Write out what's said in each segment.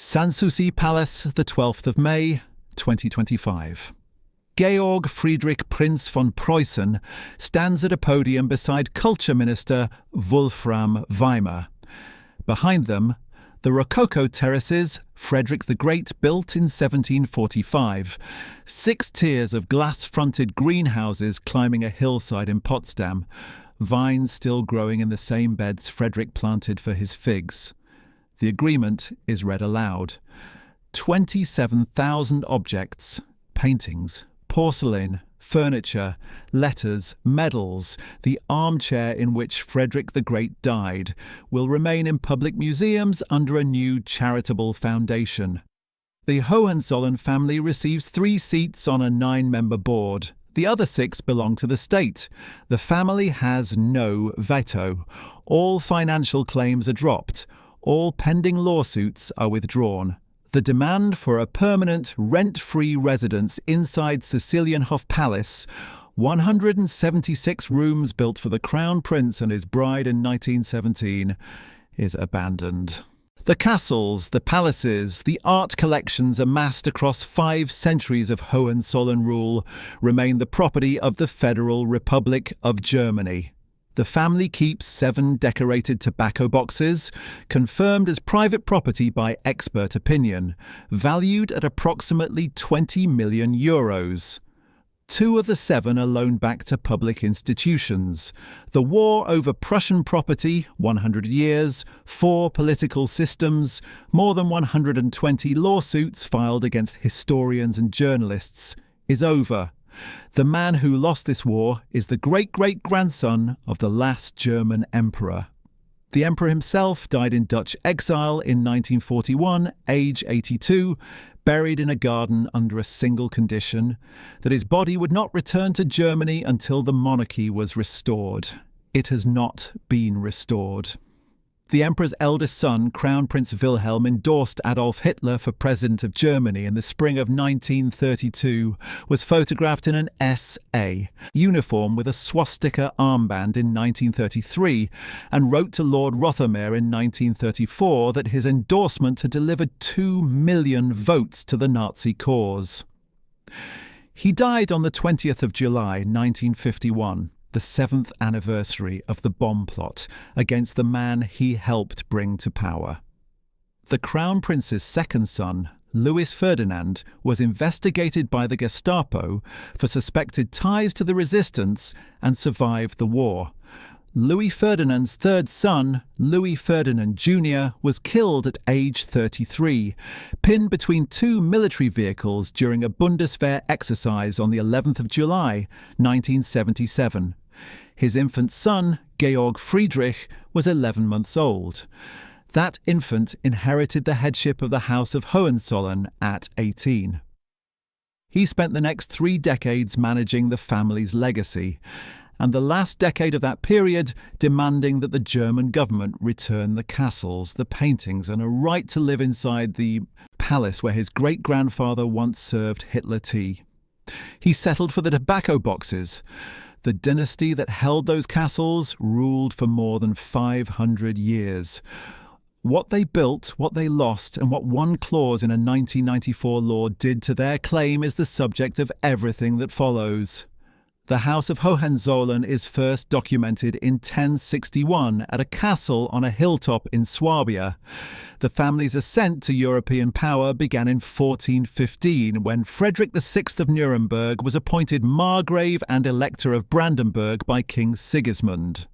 Sanssouci Palace, the 12th of May, 2025. Georg Friedrich Prince von Preußen stands at a podium beside Culture Minister Wolfram Weimer. Behind them, the Rococo terraces Frederick the Great built in 1745, 6 tiers of glass-fronted greenhouses climbing a hillside in Potsdam, vines still growing in the same beds Frederick planted for his figs. The agreement is read aloud. 27,000 objects, paintings, porcelain, furniture, letters, medals, the armchair in which Frederick the Great died, will remain in public museums under a new charitable foundation. The Hohenzollern family receives 3 seats on a 9-member board. The other 6 belong to the state. The family has no veto. All financial claims are dropped. All pending lawsuits are withdrawn. The demand for a permanent, rent-free residence inside Sicilienhof Palace, 176 rooms built for the Crown Prince and his bride in 1917, is abandoned. The castles, the palaces, the art collections amassed across 5 centuries of Hohenzollern rule remain the property of the Federal Republic of Germany. The family keeps 7 decorated tobacco boxes, confirmed as private property by expert opinion, valued at approximately €20 million. 2 of the 7 are loaned back to public institutions. The war over Prussian property, 100 years, 4 political systems, more than 120 lawsuits filed against historians and journalists, is over. The man who lost this war is the great-great-grandson of the last German emperor. The emperor himself died in Dutch exile in 1941, age 82, buried in a garden under a single condition, that his body would not return to Germany until the monarchy was restored. It has not been restored. The emperor's eldest son, Crown Prince Wilhelm, endorsed Adolf Hitler for president of Germany in the spring of 1932, was photographed in an SA uniform with a swastika armband in 1933, and wrote to Lord Rothermere in 1934 that his endorsement had delivered 2 million votes to the Nazi cause. He died on the 20th of July, 1951. The 7th anniversary of the bomb plot against the man he helped bring to power. The Crown Prince's second son, Louis Ferdinand, was investigated by the Gestapo for suspected ties to the resistance and survived the war. Louis Ferdinand's third son, Louis Ferdinand Jr., was killed at age 33, pinned between 2 military vehicles during a Bundeswehr exercise on the 11th of July, 1977. His infant son, Georg Friedrich, was 11 months old. That infant inherited the headship of the House of Hohenzollern at 18. He spent the next 3 decades managing the family's legacy, and the last decade of that period demanding that the German government return the castles, the paintings, and a right to live inside the palace where his great-grandfather once served Hitler tea. He settled for the tobacco boxes. The dynasty that held those castles ruled for more than 500 years. What they built, what they lost, and what one clause in a 1994 law did to their claim is the subject of everything that follows. The House of Hohenzollern is first documented in 1061 at a castle on a hilltop in Swabia. The family's ascent to European power began in 1415 when Frederick VI of Nuremberg was appointed Margrave and Elector of Brandenburg by King Sigismund.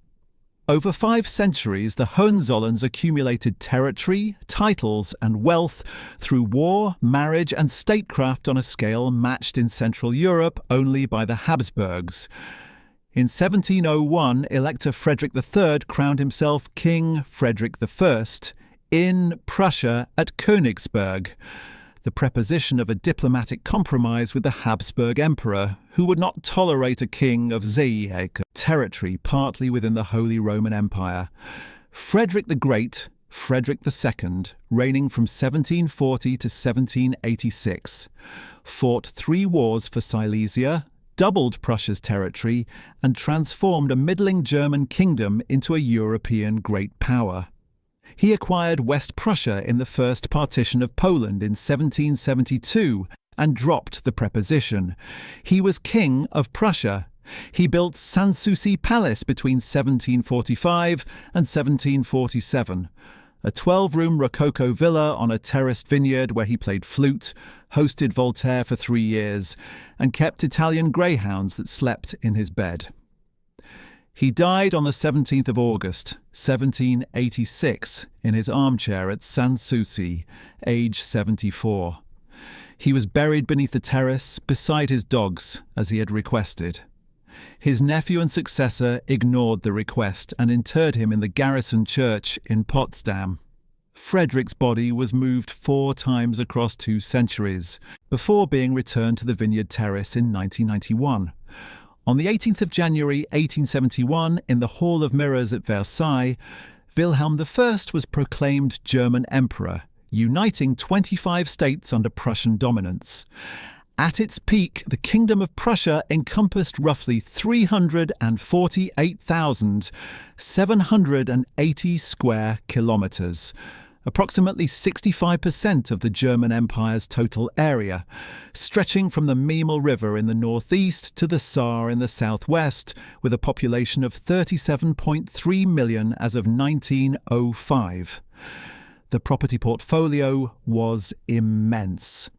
Over 5 centuries, the Hohenzollerns accumulated territory, titles, and wealth through war, marriage, and statecraft on a scale matched in Central Europe only by the Habsburgs. In 1701, Elector Frederick III crowned himself King Frederick I in Prussia at Königsberg, the preposition of a diplomatic compromise with the Habsburg Emperor, who would not tolerate a king of Zeebrugge territory partly within the Holy Roman Empire. Frederick the Great, Frederick II, reigning from 1740 to 1786, fought 3 wars for Silesia, doubled Prussia's territory, and transformed a middling German kingdom into a European great power. He acquired West Prussia in the First Partition of Poland in 1772 and dropped the preposition. He was King of Prussia. He built Sanssouci Palace between 1745 and 1747, a 12-room Rococo villa on a terraced vineyard where he played flute, hosted Voltaire for 3 years, and kept Italian greyhounds that slept in his bed. He died on the 17th of August, 1786, in his armchair at Sanssouci, age 74. He was buried beneath the terrace, beside his dogs, as he had requested. His nephew and successor ignored the request and interred him in the garrison church in Potsdam. Frederick's body was moved 4 times across 2 centuries, before being returned to the Vineyard Terrace in 1991. On the 18th of January 1871, in the Hall of Mirrors at Versailles, Wilhelm I was proclaimed German Emperor, uniting 25 states under Prussian dominance. At its peak, the Kingdom of Prussia encompassed roughly 348,780 square kilometres, approximately 65% of the German Empire's total area, stretching from the Memel River in the northeast to the Saar in the southwest, with a population of 37.3 million as of 1905. The property portfolio was immense.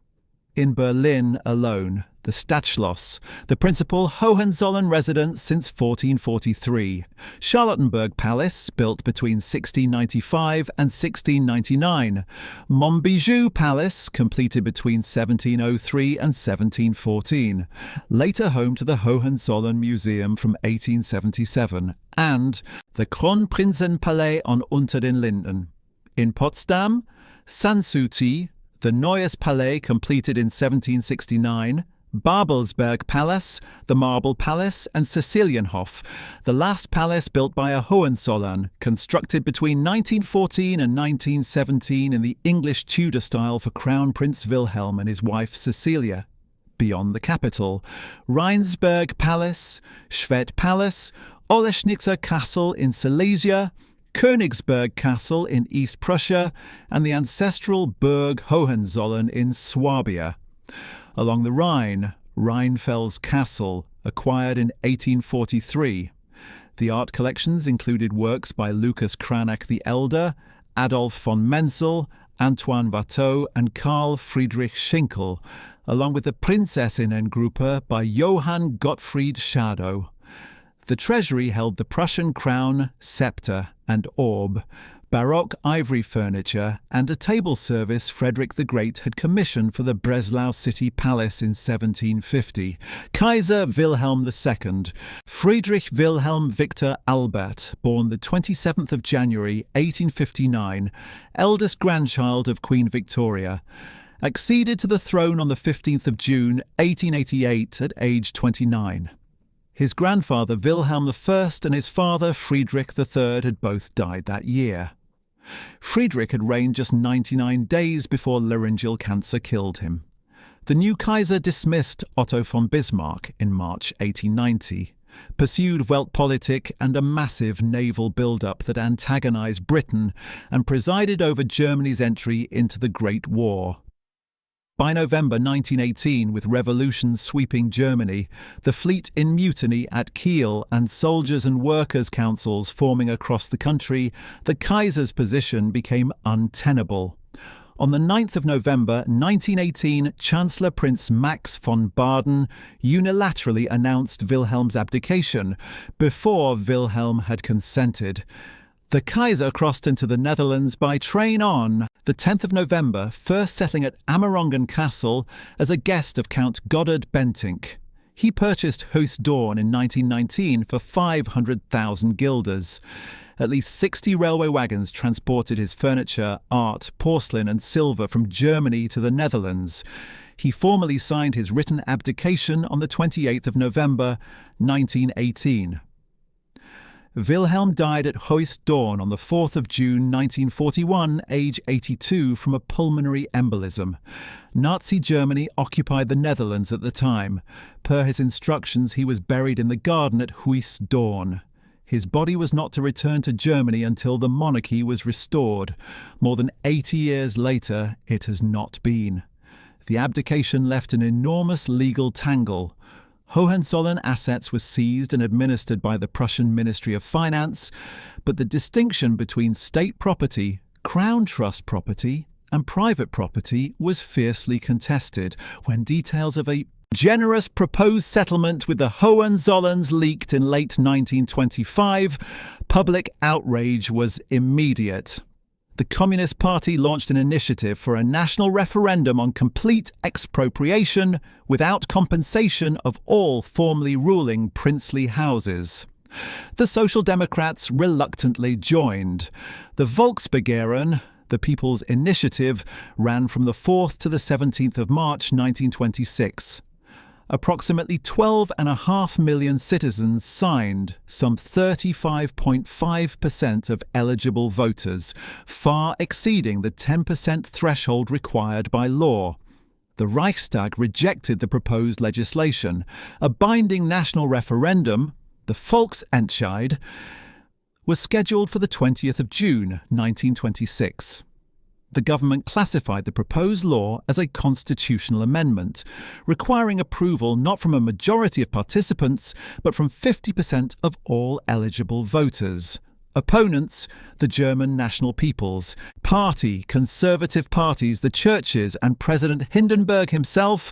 In Berlin alone, the Stadtschloss, the principal Hohenzollern residence since 1443, Charlottenburg Palace, built between 1695 and 1699, Montbijou Palace, completed between 1703 and 1714, later home to the Hohenzollern Museum from 1877, and the Kronprinzenpalais on Unter den Linden. In Potsdam, Sanssouci, the Neues Palais, completed in 1769, Babelsberg Palace, the Marble Palace, and Cecilienhof, the last palace built by a Hohenzollern, constructed between 1914 and 1917 in the English Tudor style for Crown Prince Wilhelm and his wife Cecilia. Beyond the capital, Rheinsberg Palace, Schwedt Palace, Oleschnitzer Castle in Silesia, Königsberg Castle in East Prussia, and the ancestral Burg Hohenzollern in Swabia. Along the Rhine, Rheinfels Castle, acquired in 1843. The art collections included works by Lucas Cranach the Elder, Adolf von Menzel, Antoine Watteau, and Karl Friedrich Schinkel, along with the Prinzessinnengruppe by Johann Gottfried Schadow. The treasury held the Prussian crown, sceptre, and orb, Baroque ivory furniture, and a table service Frederick the Great had commissioned for the Breslau City Palace in 1750. Kaiser Wilhelm II, Friedrich Wilhelm Victor Albert, born the 27th of January 1859, eldest grandchild of Queen Victoria, acceded to the throne on the 15th of June 1888 at age 29. His grandfather Wilhelm I and his father Friedrich III had both died that year. Friedrich had reigned just 99 days before laryngeal cancer killed him. The new Kaiser dismissed Otto von Bismarck in March 1890, pursued Weltpolitik and a massive naval build-up that antagonized Britain and presided over Germany's entry into the Great War. By November 1918, with revolutions sweeping Germany, the fleet in mutiny at Kiel and soldiers and workers' councils forming across the country, the Kaiser's position became untenable. On the 9th of November 1918, Chancellor Prince Max von Baden unilaterally announced Wilhelm's abdication, before Wilhelm had consented. The Kaiser crossed into the Netherlands by train on the 10th of November, first settling at Amerongen Castle as a guest of Count Goddard Bentinck. He purchased Hoesdorn in 1919 for 500,000 guilders. At least 60 railway wagons transported his furniture, art, porcelain and silver from Germany to the Netherlands. He formally signed his written abdication on the 28th of November 1918. Wilhelm died at Hoesdorn on the 4th of June 1941, age 82, from a pulmonary embolism. Nazi Germany occupied the Netherlands at the time. Per his instructions, he was buried in the garden at Hoesdorn. His body was not to return to Germany until the monarchy was restored. More than 80 years later, it has not been. The abdication left an enormous legal tangle. Hohenzollern assets were seized and administered by the Prussian Ministry of Finance, but the distinction between state property, crown trust property, and private property was fiercely contested when details of a generous proposed settlement with the Hohenzollerns leaked in late 1925. Public outrage was immediate. The Communist Party launched an initiative for a national referendum on complete expropriation without compensation of all formerly ruling princely houses. The Social Democrats reluctantly joined. The Volksbegehren, the People's Initiative, ran from the 4th to the 17th of March 1926. Approximately 12.5 million citizens signed, some 35.5% of eligible voters, far exceeding the 10% threshold required by law. The Reichstag rejected the proposed legislation. A binding national referendum, the Volksentscheid, was scheduled for the 20th of June 1926. The government classified the proposed law as a constitutional amendment, requiring approval not from a majority of participants, but from 50% of all eligible voters. Opponents, the German National People's Party, conservative parties, the churches, and President Hindenburg himself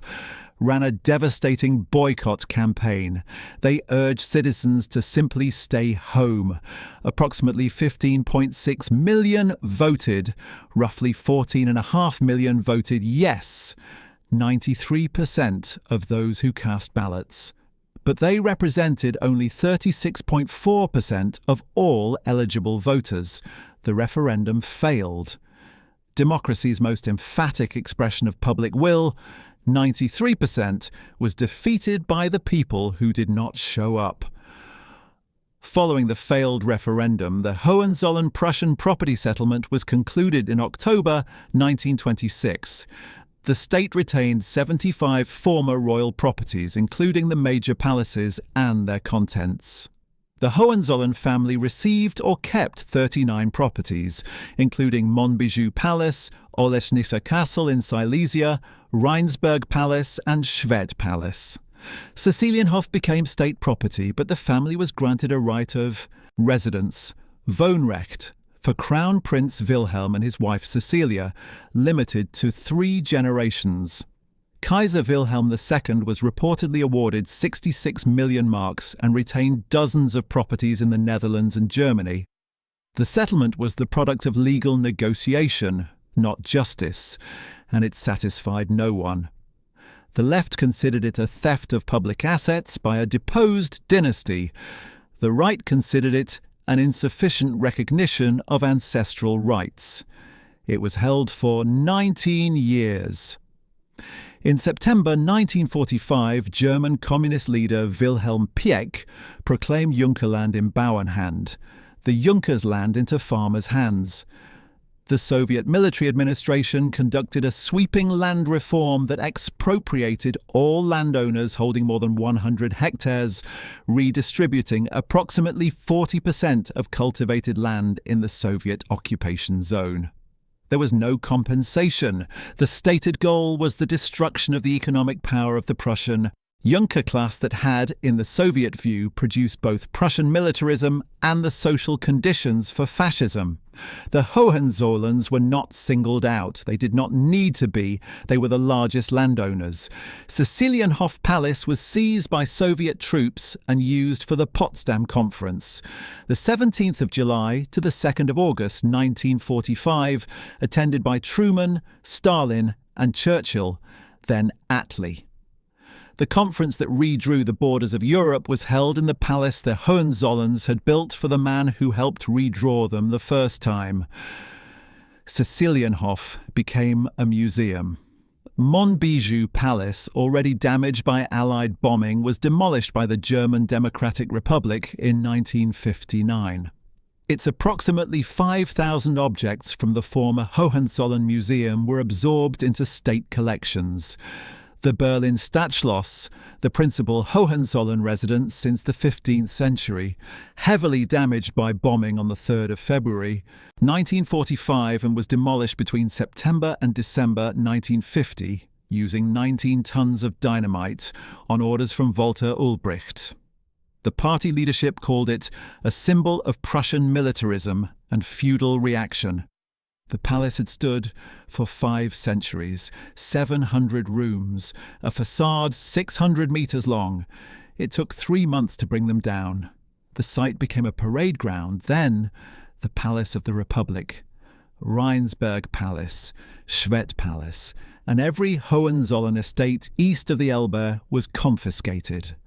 ran a devastating boycott campaign. They urged citizens to simply stay home. Approximately 15.6 million voted. Roughly 14.5 million voted yes. 93% of those who cast ballots. But they represented only 36.4% of all eligible voters. The referendum failed. Democracy's most emphatic expression of public will, 93%, was defeated by the people who did not show up. Following the failed referendum, the Hohenzollern Prussian property settlement was concluded in October 1926. The state retained 75 former royal properties, including the major palaces and their contents. The Hohenzollern family received or kept 39 properties, including Monbijou Palace, Olesnica Castle in Silesia, Rheinsberg Palace and Schwedt Palace. Cäcilienhof became state property, but the family was granted a right of residence, Wohnrecht, for Crown Prince Wilhelm and his wife Cecilia, limited to 3 generations. Kaiser Wilhelm II was reportedly awarded 66 million marks and retained dozens of properties in the Netherlands and Germany. The settlement was the product of legal negotiation, not justice, and it satisfied no one. The left considered it a theft of public assets by a deposed dynasty. The right considered it an insufficient recognition of ancestral rights. It was held for 19 years. In September 1945, German communist leader Wilhelm Pieck proclaimed Junkerland in Bauernhand, the Junkers' land into farmers' hands. The Soviet military administration conducted a sweeping land reform that expropriated all landowners holding more than 100 hectares, redistributing approximately 40% of cultivated land in the Soviet occupation zone. There was no compensation. The stated goal was the destruction of the economic power of the Prussian Junker class that had, in the Soviet view, produced both Prussian militarism and the social conditions for fascism. The Hohenzollerns were not singled out. They did not need to be. They were the largest landowners. Cäcilienhof Palace was seized by Soviet troops and used for the Potsdam Conference. The 17th of July to the 2nd of August 1945, attended by Truman, Stalin and Churchill, then Attlee. The conference that redrew the borders of Europe was held in the palace the Hohenzollerns had built for the man who helped redraw them the first time. Cäcilienhof became a museum. Monbijou Palace, already damaged by Allied bombing, was demolished by the German Democratic Republic in 1959. Its approximately 5,000 objects from the former Hohenzollern Museum were absorbed into state collections. The the Berlin Stadtschloss, the principal Hohenzollern residence since the 15th century, heavily damaged by bombing on the 3rd of February 1945 and was demolished between September and December 1950 using 19 tons of dynamite on orders from Walter Ulbricht. The party leadership called it a symbol of Prussian militarism and feudal reaction. The palace had stood for 5 centuries, 700 rooms, a facade 600 metres long. It took 3 months to bring them down. The site became a parade ground, then the Palace of the Republic, Rheinsberg Palace, Schwedt Palace, and every Hohenzollern estate east of the Elbe was confiscated.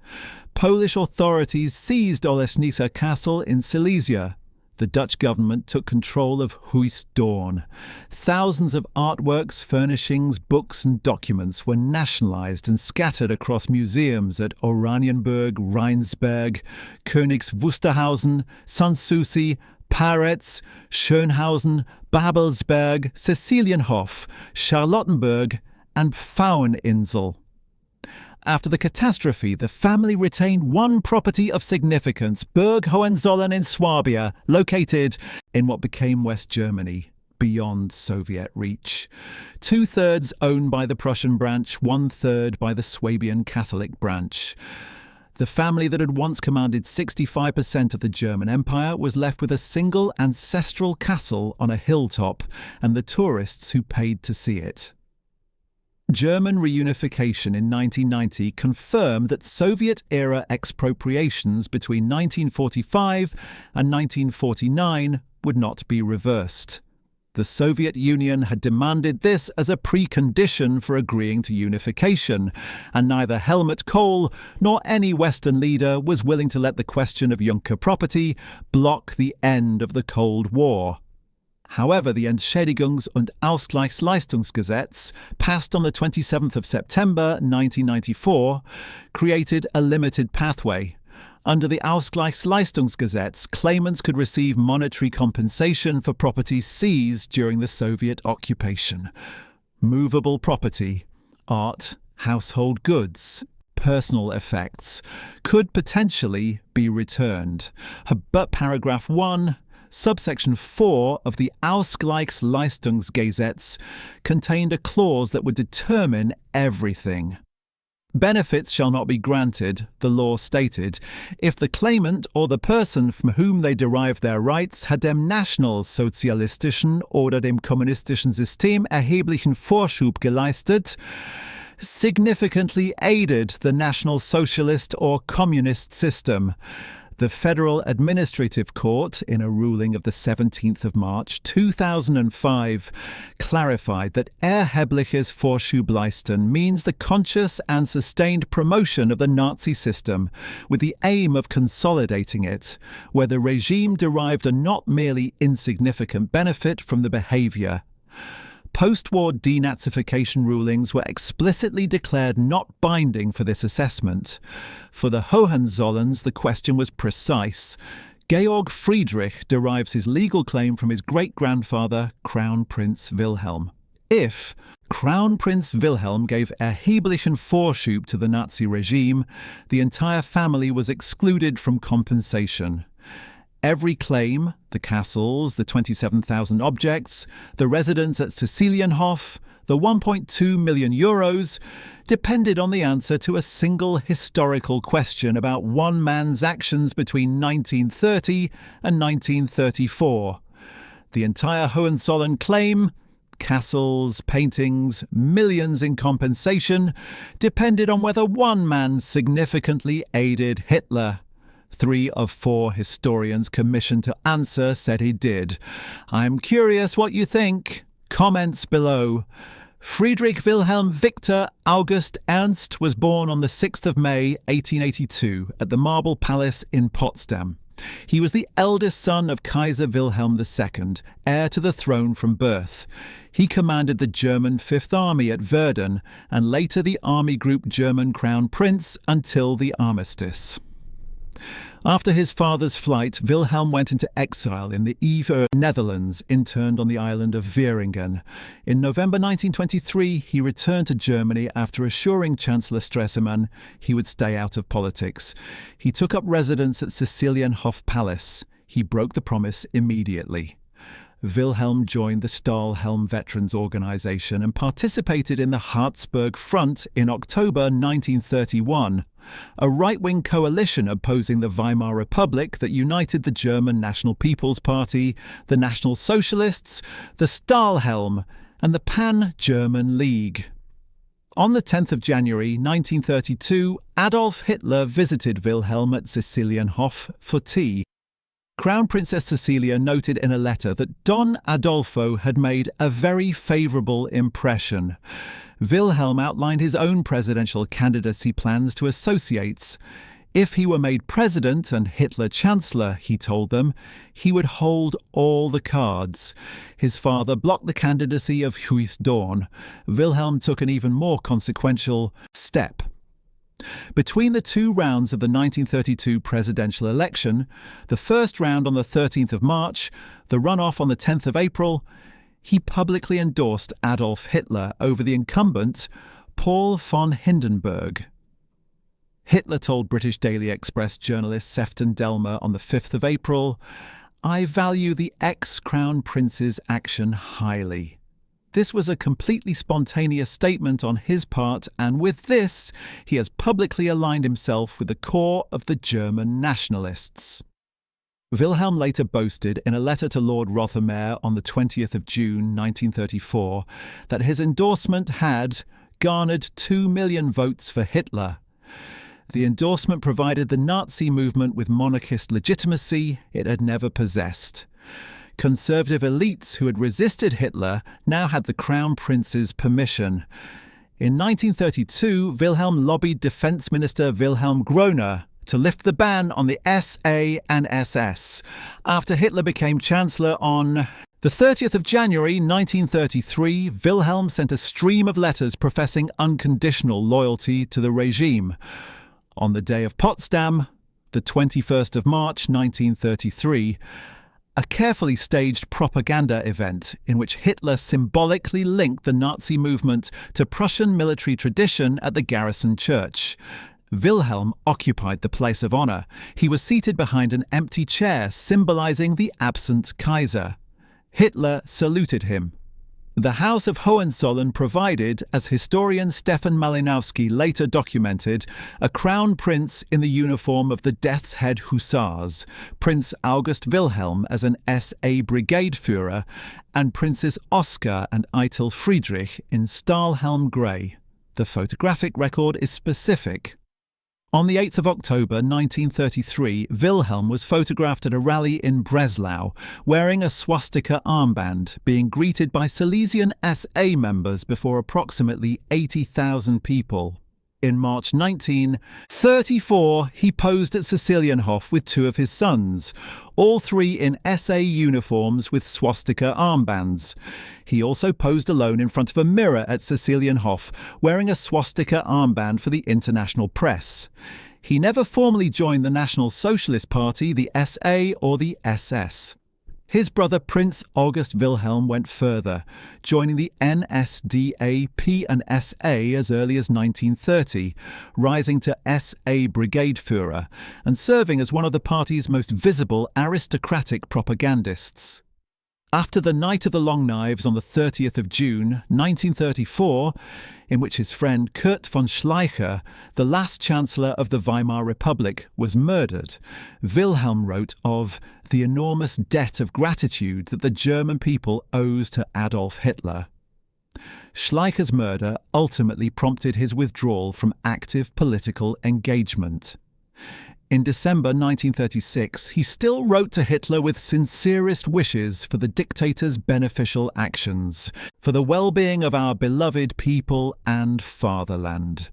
Polish authorities seized Olesnica Castle in Silesia. The Dutch government took control of Huis Doorn. Thousands of artworks, furnishings, books and documents were nationalised and scattered across museums at Oranienburg, Rheinsberg, Königs Wusterhausen, Sanssouci, Paretz, Schönhausen, Babelsberg, Cäcilienhof, Charlottenburg and Pfaueninsel. After the catastrophe, the family retained one property of significance, Burg Hohenzollern in Swabia, located in what became West Germany, beyond Soviet reach. 2/3 owned by the Prussian branch, 1/3 by the Swabian Catholic branch. The family that had once commanded 65% of the German Empire was left with a single ancestral castle on a hilltop and the tourists who paid to see it. German reunification in 1990 confirmed that Soviet-era expropriations between 1945 and 1949 would not be reversed. The Soviet Union had demanded this as a precondition for agreeing to unification, and neither Helmut Kohl nor any Western leader was willing to let the question of Junker property block the end of the Cold War. However, the Entschädigungs- und Ausgleichsleistungsgesetz, passed on the 27th of September 1994, created a limited pathway. Under the Ausgleichsleistungsgesetz, claimants could receive monetary compensation for property seized during the Soviet occupation. Movable property, art, household goods, personal effects could potentially be returned. But paragraph 1, subsection 4 of the Ausgleichsleistungsgesetz contained a clause that would determine everything. Benefits shall not be granted, the law stated, if the claimant or the person from whom they derive their rights hat dem nationalsozialistischen oder dem kommunistischen System erheblichen Vorschub geleistet, significantly aided the National Socialist or Communist system. The Federal Administrative Court, in a ruling of the 17th of March 2005, clarified that erhebliches Vorschubleisten means the conscious and sustained promotion of the Nazi system with the aim of consolidating it, where the regime derived a not merely insignificant benefit from the behaviour. Post-war denazification rulings were explicitly declared not binding for this assessment. For the Hohenzollerns, the question was precise. Georg Friedrich derives his legal claim from his great-grandfather, Crown Prince Wilhelm. If Crown Prince Wilhelm gave erheblichen Vorschub to the Nazi regime, the entire family was excluded from compensation. Every claim, the castles, the 27,000 objects, the residence at Cäcilienhof, the 1.2 million euros, depended on the answer to a single historical question about one man's actions between 1930 and 1934. The entire Hohenzollern claim, castles, paintings, millions in compensation, depended on whether one man significantly aided Hitler. 3 of 4 historians commissioned to answer said he did. I'm curious what you think. Comments below. Friedrich Wilhelm Victor August Ernst was born on the 6th of May 1882 at the Marble Palace in Potsdam. He was the eldest son of Kaiser Wilhelm II, heir to the throne from birth. He commanded the German Fifth Army at Verdun and later the Army Group German Crown Prince until the armistice. After his father's flight, Wilhelm went into exile in the Netherlands, interned on the island of Wieringen. In November 1923, he returned to Germany after assuring Chancellor Stresemann he would stay out of politics. He took up residence at Sicilienhof Palace. He broke the promise immediately. Wilhelm joined the Stahlhelm Veterans Organization and participated in the Harzburg Front in October 1931, a right-wing coalition opposing the Weimar Republic that united the German National People's Party, the National Socialists, the Stahlhelm, and the Pan-German League. On the 10th of January 1932, Adolf Hitler visited Wilhelm at Sicilienhof for tea. Crown Princess Cecilia noted in a letter that Don Adolfo had made a very favourable impression. Wilhelm outlined his own presidential candidacy plans to associates. If he were made president and Hitler chancellor, he told them, he would hold all the cards. His father blocked the candidacy of Huis Dorn. Wilhelm took an even more consequential step. Between the two rounds of the 1932 presidential election, the first round on the 13th of March, the runoff on the 10th of April, he publicly endorsed Adolf Hitler over the incumbent, Paul von Hindenburg. Hitler told British Daily Express journalist Sefton Delmer on the 5th of April, "I value the ex-Crown Prince's action highly." This was a completely spontaneous statement on his part, and with this, he has publicly aligned himself with the core of the German nationalists. Wilhelm later boasted in a letter to Lord Rothermere on the 20th of June 1934 that his endorsement had garnered 2 million votes for Hitler. The endorsement provided the Nazi movement with monarchist legitimacy it had never possessed. Conservative elites who had resisted Hitler now had the Crown Prince's permission. In 1932, Wilhelm lobbied Defence Minister Wilhelm Groener to lift the ban on the SA and SS. After Hitler became Chancellor on the 30th of January 1933, Wilhelm sent a stream of letters professing unconditional loyalty to the regime. On the day of Potsdam, the 21st of March 1933, a carefully staged propaganda event in which Hitler symbolically linked the Nazi movement to Prussian military tradition at the Garrison Church. Wilhelm occupied the place of honour. He was seated behind an empty chair, symbolising the absent Kaiser. Hitler saluted him. The House of Hohenzollern provided, as historian Stefan Malinowski later documented, a crown prince in the uniform of the Death's Head Hussars, Prince August Wilhelm as an SA brigade Führer, and Princes Oskar and Eitel Friedrich in Stahlhelm grey. The photographic record is specific. On the 8th of October 1933, Wilhelm was photographed at a rally in Breslau, wearing a swastika armband, being greeted by Silesian SA members before approximately 80,000 people. In March 1934, he posed at Sicilienhof with two of his sons, all three in SA uniforms with swastika armbands. He also posed alone in front of a mirror at Sicilienhof, wearing a swastika armband for the international press. He never formally joined the National Socialist Party, the SA or the SS. His brother Prince August Wilhelm went further, joining the NSDAP and SA as early as 1930, rising to SA Brigade Führer, and serving as one of the party's most visible aristocratic propagandists. After the Night of the Long Knives on the 30th of June 1934, in which his friend Kurt von Schleicher, the last Chancellor of the Weimar Republic, was murdered, Wilhelm wrote of the enormous debt of gratitude that the German people owes to Adolf Hitler. Schleicher's murder ultimately prompted his withdrawal from active political engagement. In December 1936, he still wrote to Hitler with sincerest wishes for the dictator's beneficial actions, for the well-being of our beloved people and fatherland.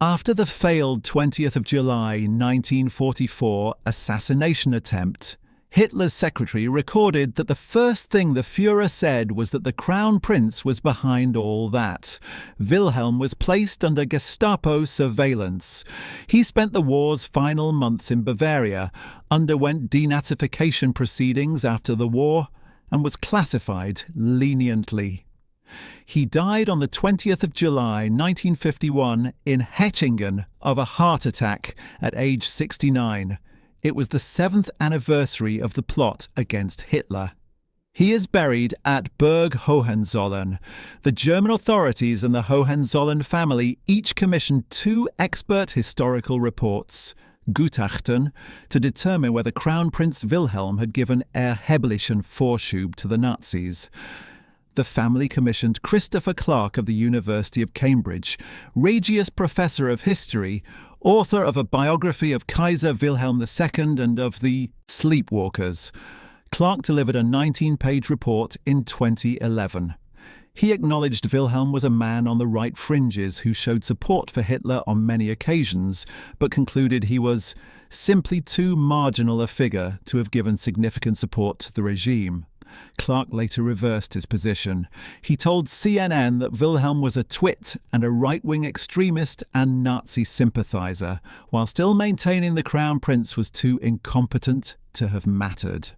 After the failed 20th of July 1944 assassination attempt, Hitler's secretary recorded that the first thing the Führer said was that the Crown Prince was behind all that. Wilhelm was placed under Gestapo surveillance. He spent the war's final months in Bavaria, underwent denazification proceedings after the war, and was classified leniently. He died on the 20th of July 1951 in Hettingen of a heart attack at age 69. It was the 7th anniversary of the plot against Hitler. He is buried at Burg Hohenzollern. The German authorities and the Hohenzollern family each commissioned 2 expert historical reports, Gutachten, to determine whether Crown Prince Wilhelm had given erheblichen Vorschub to the Nazis. The family commissioned Christopher Clark of the University of Cambridge, Regius Professor of History, author of a biography of Kaiser Wilhelm II and of the Sleepwalkers. Clark delivered a 19-page report in 2011. He acknowledged Wilhelm was a man on the right fringes who showed support for Hitler on many occasions, but concluded he was simply too marginal a figure to have given significant support to the regime. Clark later reversed his position. He told CNN that Wilhelm was a twit and a right-wing extremist and Nazi sympathizer, while still maintaining the Crown Prince was too incompetent to have mattered.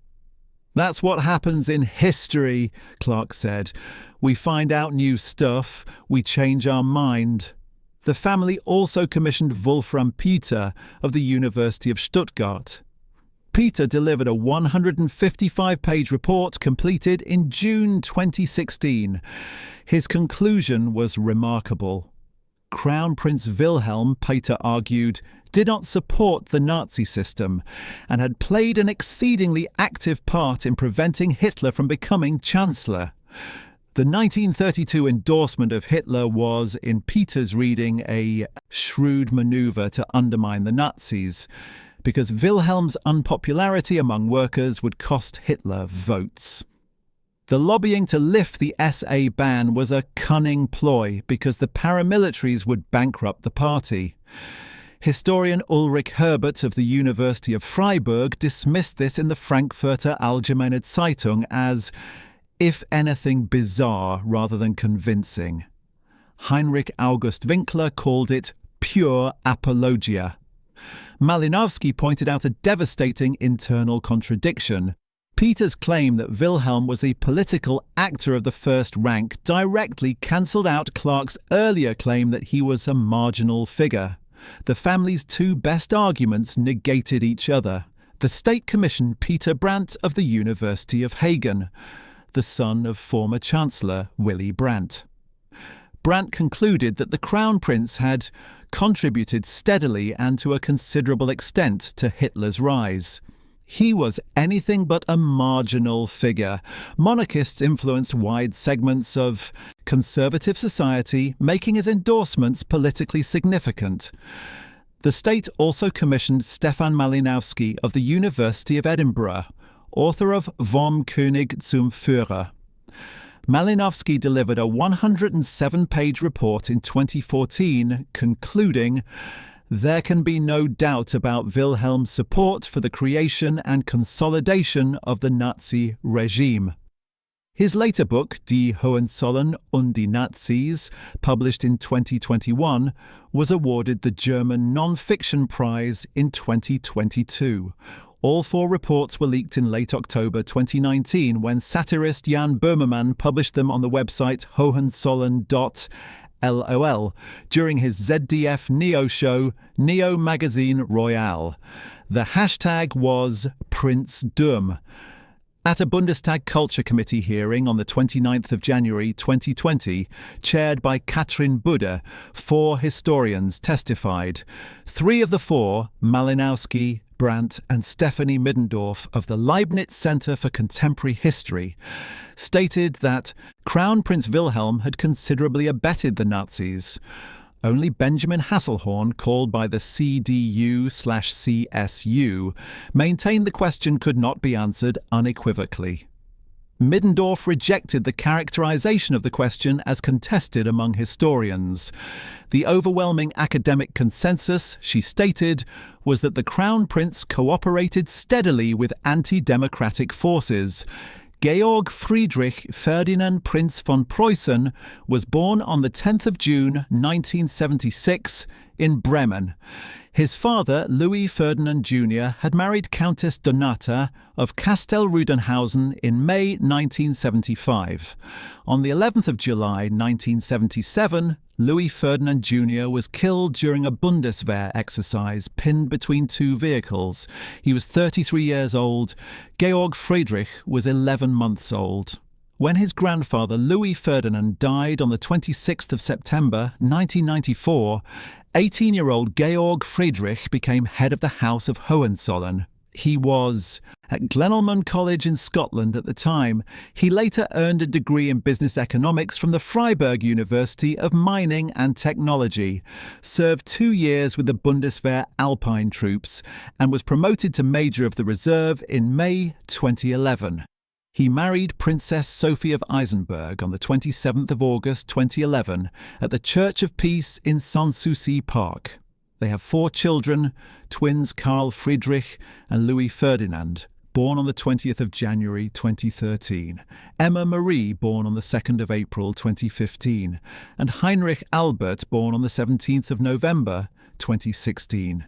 "That's what happens in history," Clark said. "We find out new stuff, we change our mind." The family also commissioned Wolfram Peter of the University of Stuttgart. Peter delivered a 155-page report completed in June 2016. His conclusion was remarkable. Crown Prince Wilhelm, Peter argued, did not support the Nazi system and had played an exceedingly active part in preventing Hitler from becoming Chancellor. The 1932 endorsement of Hitler was, in Peter's reading, a shrewd maneuver to undermine the Nazis, because Wilhelm's unpopularity among workers would cost Hitler votes. The lobbying to lift the SA ban was a cunning ploy because the paramilitaries would bankrupt the party. Historian Ulrich Herbert of the University of Freiburg dismissed this in the Frankfurter Allgemeine Zeitung as, if anything, bizarre rather than convincing. Heinrich August Winkler called it pure apologia. Malinowski pointed out a devastating internal contradiction. Peter's claim that Wilhelm was a political actor of the first rank directly cancelled out Clark's earlier claim that he was a marginal figure. The family's 2 best arguments negated each other. The state commissioned Peter Brandt of the University of Hagen, the son of former Chancellor Willy Brandt. Brandt concluded that the Crown Prince had contributed steadily and to a considerable extent to Hitler's rise. He was anything but a marginal figure. Monarchists influenced wide segments of conservative society, making his endorsements politically significant. The state also commissioned Stefan Malinowski of the University of Edinburgh, author of Vom König zum Führer. Malinowski delivered a 107-page report in 2014, concluding, "There can be no doubt about Wilhelm's support for the creation and consolidation of the Nazi regime." His later book, Die Hohenzollern und die Nazis, published in 2021, was awarded the German Non-Fiction Prize in 2022. All 4 reports were leaked in late October 2019 when satirist Jan Böhmermann published them on the website Hohenzollern.lol during his ZDF Neo show Neo Magazine Royale. The hashtag was Prince Dumm. At a Bundestag Culture Committee hearing on the 29th of January 2020, chaired by Katrin Budde, 4 historians testified. 3 of the 4, Malinowski, Brandt and Stephanie Middendorf of the Leibniz Center for Contemporary History, stated that Crown Prince Wilhelm had considerably abetted the Nazis. Only Benjamin Hasselhorn, called by the CDU/CSU, maintained the question could not be answered unequivocally. Middendorf rejected the characterization of the question as contested among historians. The overwhelming academic consensus, she stated, was that the Crown Prince cooperated steadily with anti-democratic forces. Georg Friedrich Ferdinand Prince von Preußen was born on the 10th of June 1976 in Bremen. His father, Louis Ferdinand Jr., had married Countess Donata of Castel-Rudenhausen in May 1975. On the 11th of July 1977, Louis Ferdinand Jr. was killed during a Bundeswehr exercise pinned between two vehicles. He was 33 years old. Georg Friedrich was 11 months old. When his grandfather Louis Ferdinand died on the 26th of September 1994, 18-year-old Georg Friedrich became head of the House of Hohenzollern. He was at Glenelman College in Scotland at the time. He later earned a degree in business economics from the Freiburg University of Mining and Technology, served 2 years with the Bundeswehr Alpine Troops, and was promoted to Major of the Reserve in May 2011. He married Princess Sophie of Eisenberg on the 27th of August 2011 at the Church of Peace in Sanssouci Park. They have 4 children, twins Karl Friedrich and Louis Ferdinand, born on the 20th of January 2013, Emma Marie, born on the 2nd of April 2015, and Heinrich Albert, born on the 17th of November 2016.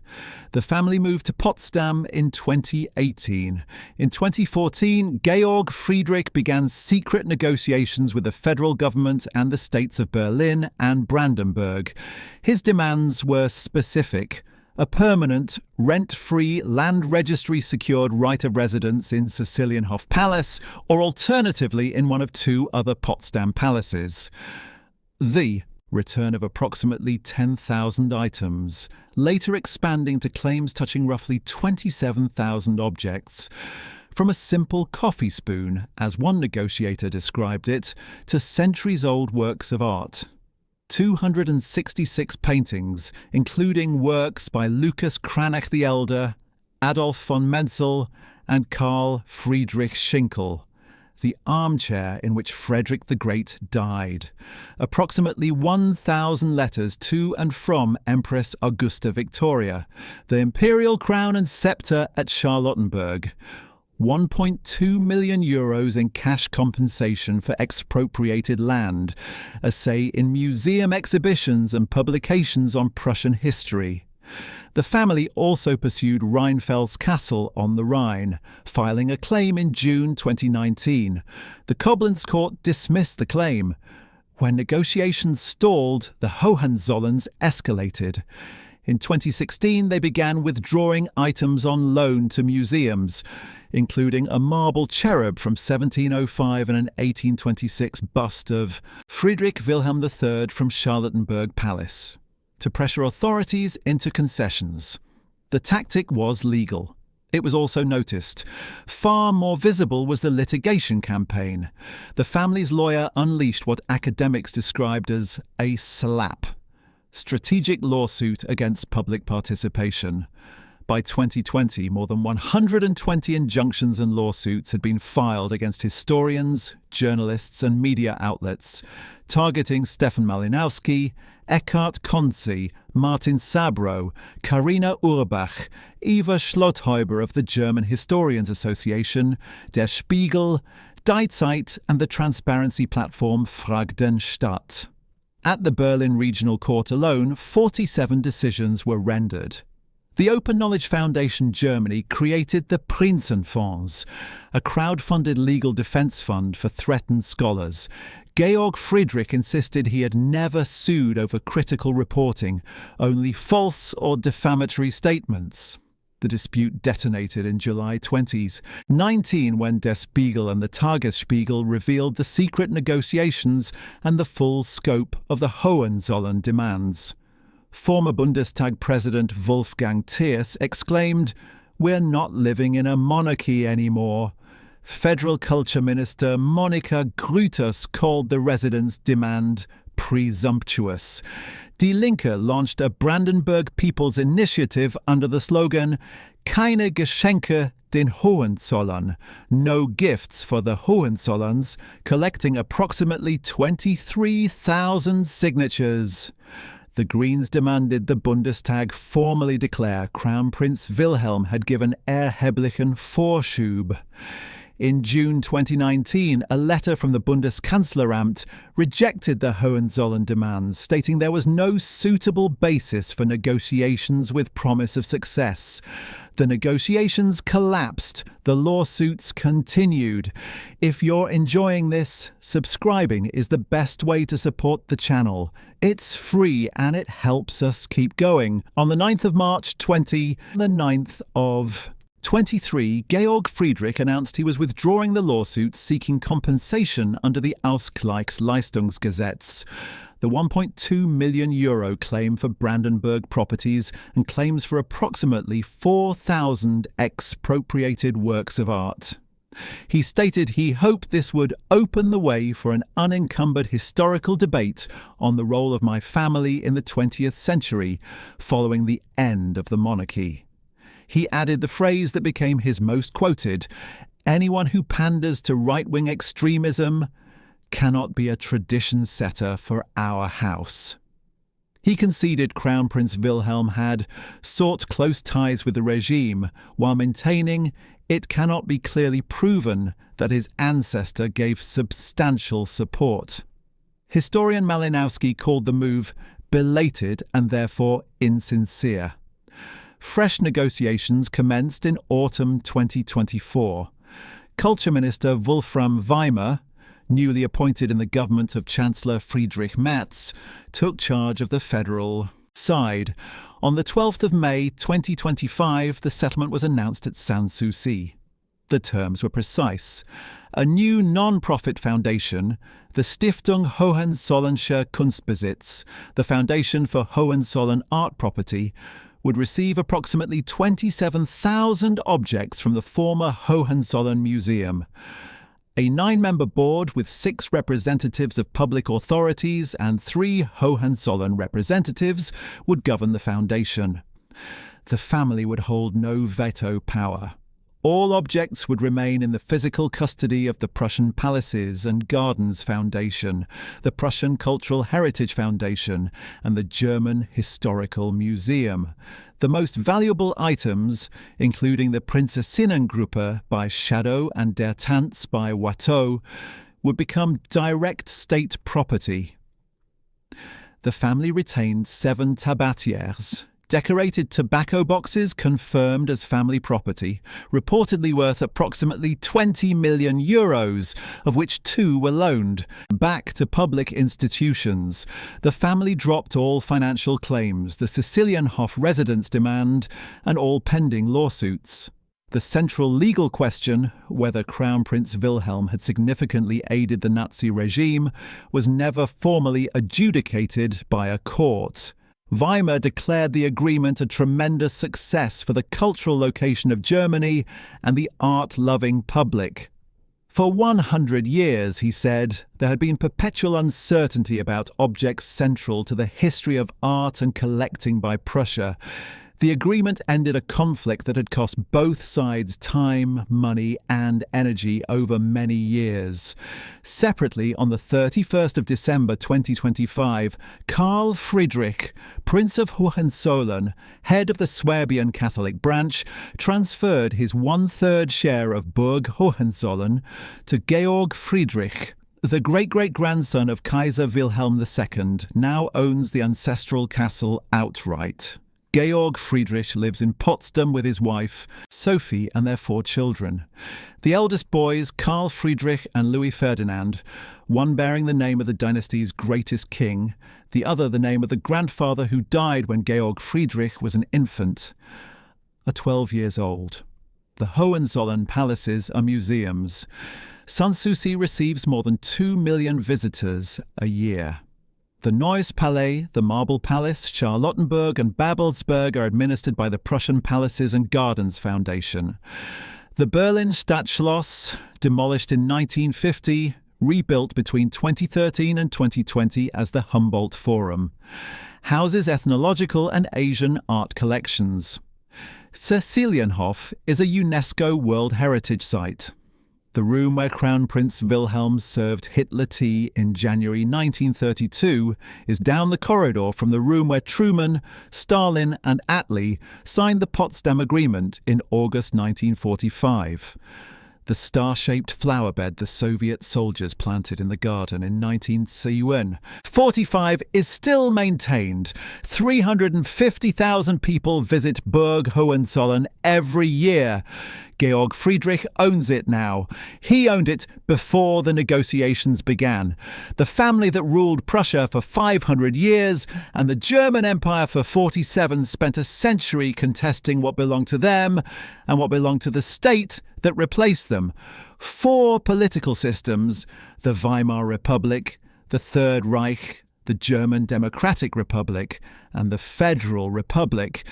The family moved to Potsdam in 2018. In 2014, Georg Friedrich began secret negotiations with the federal government and the states of Berlin and Brandenburg. His demands were specific: a permanent, rent-free, land registry-secured right of residence in Sicilienhof Palace, or alternatively in one of 2 other Potsdam palaces. The return of approximately 10,000 items, later expanding to claims touching roughly 27,000 objects. From a simple coffee spoon, as one negotiator described it, to centuries-old works of art. 266 paintings, including works by Lucas Cranach the Elder, Adolf von Menzel, and Karl Friedrich Schinkel. The armchair in which Frederick the Great died. Approximately 1,000 letters to and from Empress Augusta Victoria. The imperial crown and sceptre at Charlottenburg. 1.2 million euros in cash compensation for expropriated land. A say in museum exhibitions and publications on Prussian history. The family also pursued Rheinfels Castle on the Rhine, filing a claim in June 2019. The Koblenz court dismissed the claim. When negotiations stalled, the Hohenzollerns escalated. In 2016, they began withdrawing items on loan to museums, including a marble cherub from 1705 and an 1826 bust of Friedrich Wilhelm III from Charlottenburg Palace, to pressure authorities into concessions. The tactic was legal. It was also noticed. Far more visible was the litigation campaign. The family's lawyer unleashed what academics described as a SLAP, strategic lawsuit against public participation. By 2020, more than 120 injunctions and lawsuits had been filed against historians, journalists and media outlets, targeting Stefan Malinowski, Eckhard Konzi, Martin Sabro, Karina Urbach, Eva Schlotthäuber of the German Historians Association, Der Spiegel, Die Zeit and the transparency platform Frag den Staat. At the Berlin Regional Court alone, 47 decisions were rendered. The Open Knowledge Foundation Germany created the Prinzenfonds, a crowd-funded legal defense fund for threatened scholars. Georg Friedrich insisted he had never sued over critical reporting, only false or defamatory statements. The dispute detonated in July 2019 when Der Spiegel and the Tagesspiegel revealed the secret negotiations and the full scope of the Hohenzollern demands. Former Bundestag President Wolfgang Thierse exclaimed, "We're not living in a monarchy anymore." Federal Culture Minister Monika Grütters called the residents' demand presumptuous. Die Linke launched a Brandenburg People's Initiative under the slogan Keine Geschenke den Hohenzollerns, no gifts for the Hohenzollerns, collecting approximately 23,000 signatures. The Greens demanded the Bundestag formally declare Crown Prince Wilhelm had given erheblichen Vorschub. In June 2019, a letter from the Bundeskanzleramt rejected the Hohenzollern demands, stating there was no suitable basis for negotiations with promise of success. The negotiations collapsed. The lawsuits continued. If you're enjoying this, subscribing is the best way to support the channel. It's free and it helps us keep going. On the 9th of March 23, Georg Friedrich announced he was withdrawing the lawsuit seeking compensation under the Ausgleichsleistungsgesetz, the €1.2 million claim for Brandenburg properties and claims for approximately 4,000 expropriated works of art. He stated he hoped this would open the way for an unencumbered historical debate on the role of my family in the 20th century, following the end of the monarchy. He added the phrase that became his most quoted, "Anyone who panders to right-wing extremism cannot be a tradition setter for our house." He conceded Crown Prince Wilhelm had sought close ties with the regime, while maintaining it cannot be clearly proven that his ancestor gave substantial support. Historian Malinowski called the move belated and therefore insincere. Fresh negotiations commenced in autumn 2024. Culture Minister Wolfram Weimer, newly appointed in the government of Chancellor Friedrich Merz, took charge of the federal side. On the 12th of May 2025, the settlement was announced at Sanssouci. The terms were precise. A new non-profit foundation, the Stiftung Hohenzollernscher Kunstbesitz, the Foundation for Hohenzollern Art Property, would receive approximately 27,000 objects from the former Hohenzollern Museum. A 9-member board with 6 representatives of public authorities and 3 Hohenzollern representatives would govern the foundation. The family would hold no veto power. All objects would remain in the physical custody of the Prussian Palaces and Gardens Foundation, the Prussian Cultural Heritage Foundation, and the German Historical Museum. The most valuable items, including the Prinzessinnengruppe by Shadow and Der Tanz by Watteau, would become direct state property. The family retained 7 tabatières, decorated tobacco boxes confirmed as family property, reportedly worth approximately €20 million, of which 2 were loaned back to public institutions. The family dropped all financial claims, the Sizilienhof residence demand, and all pending lawsuits. The central legal question, whether Crown Prince Wilhelm had significantly aided the Nazi regime, was never formally adjudicated by a court. Weimar declared the agreement a tremendous success for the cultural location of Germany and the art-loving public. For 100 years, he said, there had been perpetual uncertainty about objects central to the history of art and collecting by Prussia. The agreement ended a conflict that had cost both sides time, money, and energy over many years. Separately, on the 31st of December 2025, Karl Friedrich, Prince of Hohenzollern, head of the Swabian Catholic branch, transferred his 1/3 share of Burg Hohenzollern to Georg Friedrich. The great-great-grandson of Kaiser Wilhelm II now owns the ancestral castle outright. Georg Friedrich lives in Potsdam with his wife, Sophie, and their 4 children. The eldest boys, Karl Friedrich and Louis Ferdinand, one bearing the name of the dynasty's greatest king, the other the name of the grandfather who died when Georg Friedrich was an infant, are 12 years old. The Hohenzollern palaces are museums. Sanssouci receives more than 2 million visitors a year. The Neues Palais, the Marble Palace, Charlottenburg and Babelsberg are administered by the Prussian Palaces and Gardens Foundation. The Berlin Stadtschloss, demolished in 1950, rebuilt between 2013 and 2020 as the Humboldt Forum. Houses ethnological and Asian art collections. Cecilienhof is a UNESCO World Heritage Site. The room where Crown Prince Wilhelm served Hitler tea in January 1932 is down the corridor from the room where Truman, Stalin and Attlee signed the Potsdam Agreement in August 1945. The star-shaped flower bed the Soviet soldiers planted in the garden in 1945 is still maintained. 350,000 people visit Burg Hohenzollern every year. Georg Friedrich owns it now. He owned it before the negotiations began. The family that ruled Prussia for 500 years and the German Empire for 47 spent a century contesting what belonged to them and what belonged to the state that replaced them. 4 political systems, the Weimar Republic, the Third Reich, the German Democratic Republic, and the Federal Republic,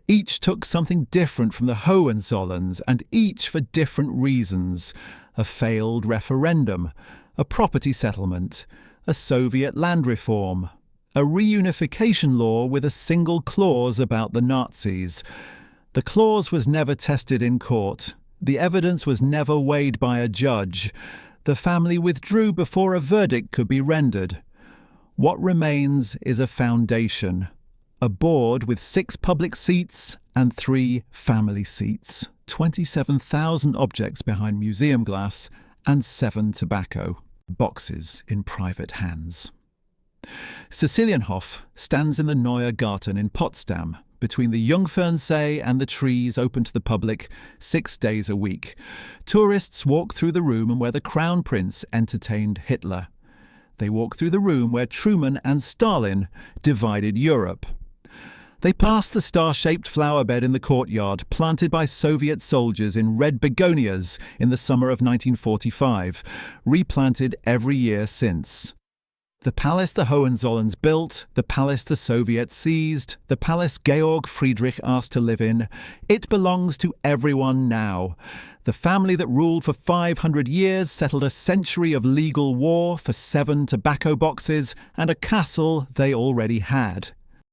each took something different from the Hohenzollerns, and each for different reasons. A failed referendum, a property settlement, a Soviet land reform, a reunification law with a single clause about the Nazis. The clause was never tested in court. The evidence was never weighed by a judge. The family withdrew before a verdict could be rendered. What remains is a foundation, a board with 6 public seats and 3 family seats, 27,000 objects behind museum glass, and 7 tobacco boxes in private hands. Cecilienhof stands in the Neue Garten in Potsdam, between the Jungfernsee and the trees open to the public 6 days a week. Tourists walk through the room where the Crown Prince entertained Hitler. They walk through the room where Truman and Stalin divided Europe. They pass the star-shaped flower bed in the courtyard, planted by Soviet soldiers in red begonias in the summer of 1945, replanted every year since. The palace the Hohenzollerns built, the palace the Soviets seized, the palace Georg Friedrich asked to live in, it belongs to everyone now. The family that ruled for 500 years settled a century of legal war for 7 tobacco boxes and a castle they already had